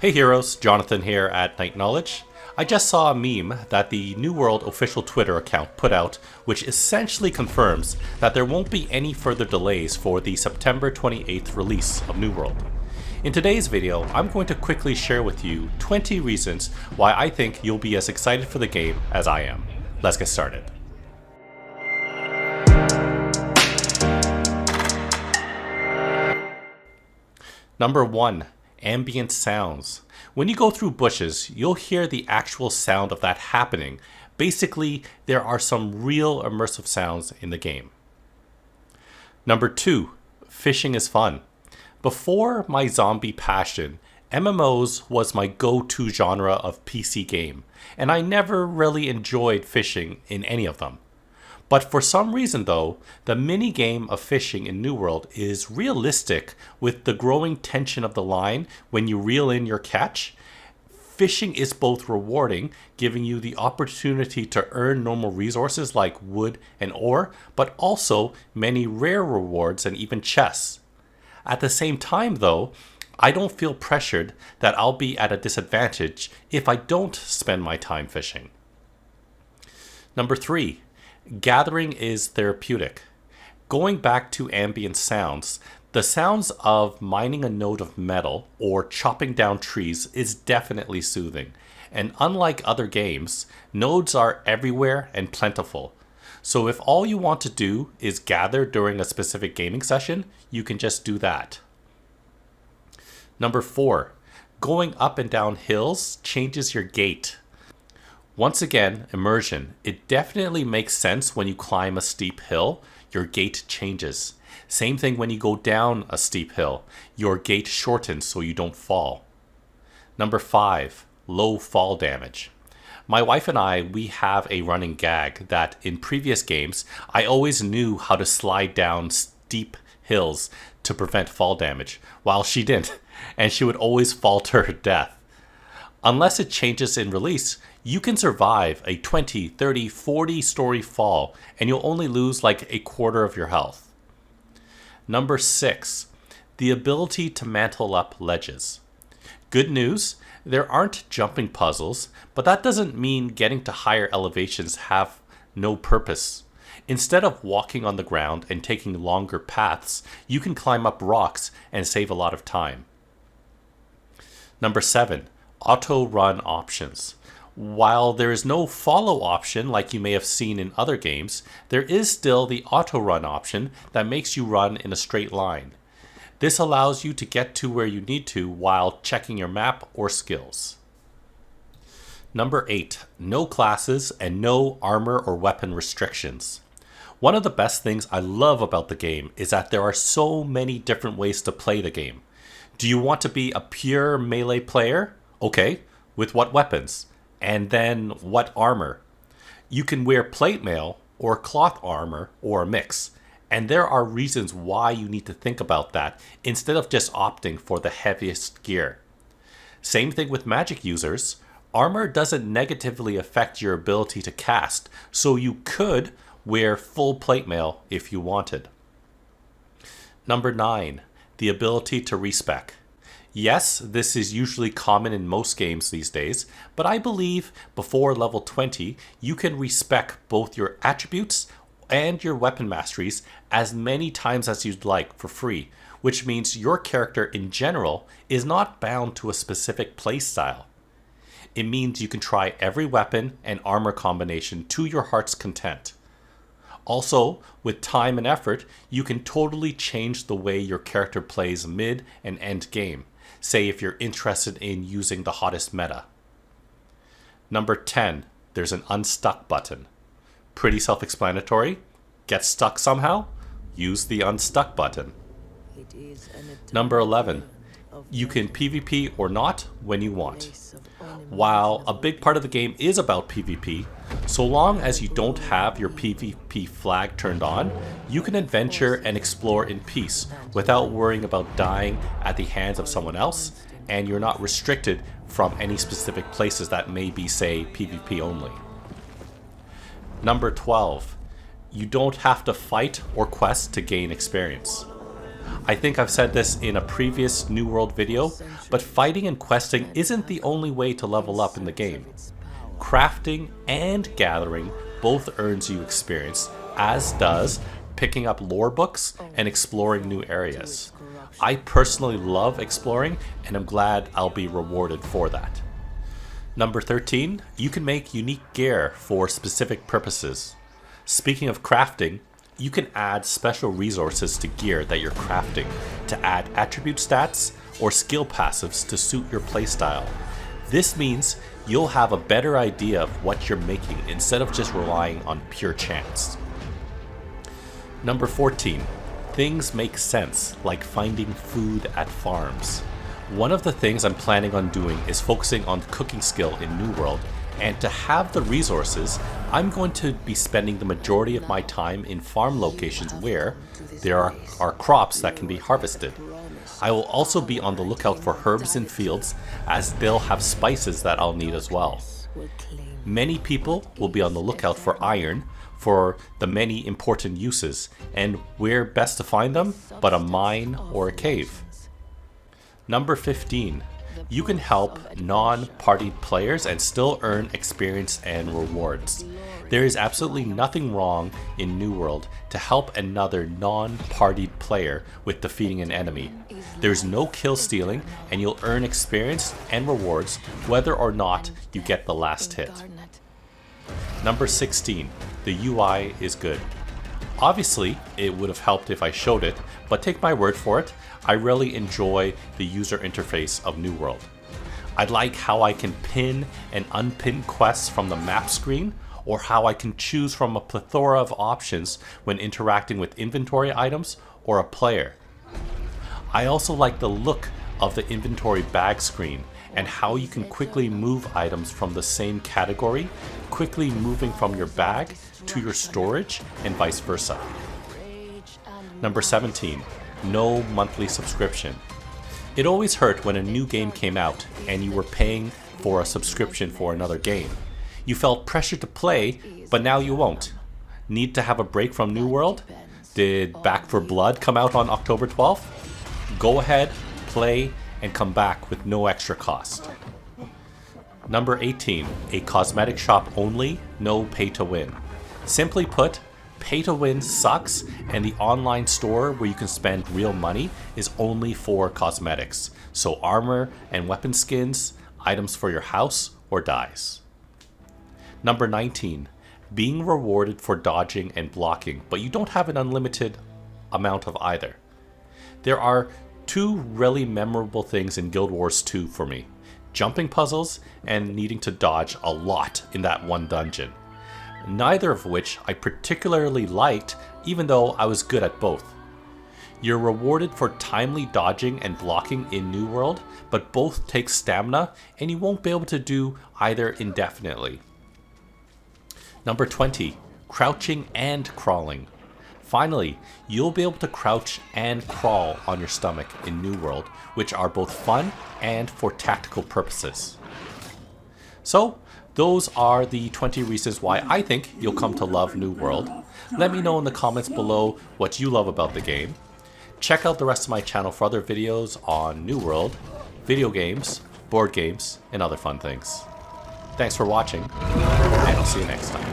Hey heroes, Jonathan here at Night Knowledge. I just saw a meme that the New World official Twitter account put out, which essentially confirms that there won't be any further delays for the September 28th release of New World. In today's video, I'm going to quickly share with you 20 reasons why I think you'll be as excited for the game as I am. Let's get started. Number 1. Ambient Sounds. When you go through bushes, you'll hear the actual sound of that happening. Basically, there are some real immersive sounds in the game. Number 2. Fishing is fun. Before my zombie passion, MMOs was my go-to genre of PC game, and I never really enjoyed fishing in any of them. But for some reason though, the mini-game of fishing in New World is realistic with the growing tension of the line when you reel in your catch. Fishing is both rewarding, giving you the opportunity to earn normal resources like wood and ore, but also many rare rewards and even chests. At the same time though, I don't feel pressured that I'll be at a disadvantage if I don't spend my time fishing. Number 3. Gathering is therapeutic. Going back to ambient sounds, the sounds of mining a node of metal or chopping down trees is definitely soothing. And unlike other games, nodes are everywhere and plentiful. So if all you want to do is gather during a specific gaming session, you can just do that. Number 4. Going up and down hills changes your gait. Once again, immersion. It definitely makes sense when you climb a steep hill, your gait changes. Same thing when you go down a steep hill, your gait shortens so you don't fall. Number 5, low fall damage. My wife and we have a running gag that in previous games, I always knew how to slide down steep hills to prevent fall damage, while she didn't, and she would always fall to her death. Unless it changes in release, you can survive a 20, 30, 40 story fall and you'll only lose like a quarter of your health. Number 6, the ability to mantle up ledges. Good news, there aren't jumping puzzles, but that doesn't mean getting to higher elevations have no purpose. Instead of walking on the ground and taking longer paths, you can climb up rocks and save a lot of time. Number 7, Autorun options. While there is no follow option like you may have seen in other games, there is still the autorun option that makes you run in a straight line. This allows you to get to where you need to while checking your map or skills. Number 8, no classes and no armor or weapon restrictions. One of the best things I love about the game is that there are so many different ways to play the game. Do you want to be a pure melee player? Okay, with what weapons? And then what armor? You can wear plate mail or cloth armor or a mix. And there are reasons why you need to think about that instead of just opting for the heaviest gear. Same thing with magic users. Armor doesn't negatively affect your ability to cast, so you could wear full plate mail if you wanted. Number 9, the ability to respec. Yes, this is usually common in most games these days, but I believe before level 20, you can respec both your attributes and your weapon masteries as many times as you'd like for free, which means your character in general is not bound to a specific playstyle. It means you can try every weapon and armor combination to your heart's content. Also, with time and effort, you can totally change the way your character plays mid and end game. Say if you're interested in using the hottest meta. Number 10, there's an unstuck button. Pretty self-explanatory. Get stuck somehow? Use the unstuck button. Number 11, you can PvP or not when you want. While a big part of the game is about PvP, so long as you don't have your PvP flag turned on, you can adventure and explore in peace without worrying about dying at the hands of someone else, and you're not restricted from any specific places that may be, say, PvP only. Number 12, you don't have to fight or quest to gain experience. I think I've said this in a previous New World video, but fighting and questing isn't the only way to level up in the game. Crafting and gathering both earns you experience, as does picking up lore books and exploring new areas. I personally love exploring, and I'm glad I'll be rewarded for that. Number 13, you can make unique gear for specific purposes. Speaking of crafting, you can add special resources to gear that you're crafting to add attribute stats or skill passives to suit your playstyle. This means you'll have a better idea of what you're making instead of just relying on pure chance. Number 14, things make sense, like finding food at farms. One of the things I'm planning on doing is focusing on cooking skill in New World, and to have the resources, I'm going to be spending the majority of my time in farm locations where there are crops that can be harvested. I will also be on the lookout for herbs in fields, as they'll have spices that I'll need as well. Many people will be on the lookout for iron for the many important uses, and where best to find them but a mine or a cave. Number 15. You can help non-partied players and still earn experience and rewards. There is absolutely nothing wrong in New World to help another non-partied player with defeating an enemy. There's no kill stealing, and you'll earn experience and rewards whether or not you get the last hit. Number 16. The UI is good. Obviously, it would have helped if I showed it, but take my word for it, I really enjoy the user interface of New World. I like how I can pin and unpin quests from the map screen, or how I can choose from a plethora of options when interacting with inventory items or a player. I also like the look of the inventory bag screen and how you can quickly move items from the same category, quickly moving from your bag to your storage and vice versa. Number 17. No monthly subscription. It always hurt when a new game came out and you were paying for a subscription for another game. You felt pressure to play, but now you won't. Need to have a break from New World? Did Back 4 Blood come out on October 12th? Go ahead, play, and come back with no extra cost. Number 18. A cosmetic shop only, no pay to win. Simply put, pay to win sucks, and the online store where you can spend real money is only for cosmetics. So armor and weapon skins, items for your house, or dyes. Number 19. Being rewarded for dodging and blocking, but you don't have an unlimited amount of either. There are two really memorable things in Guild Wars 2 for me. Jumping puzzles and needing to dodge a lot in that one dungeon. Neither of which I particularly liked, even though I was good at both. You're rewarded for timely dodging and blocking in New World, but both take stamina, and you won't be able to do either indefinitely. Number 20. Crouching and crawling. Finally, you'll be able to crouch and crawl on your stomach in New World, which are both fun and for tactical purposes. So, those are the 20 reasons why I think you'll come to love New World. Let me know in the comments below what you love about the game. Check out the rest of my channel for other videos on New World, video games, board games, and other fun things. Thanks for watching, and I'll see you next time.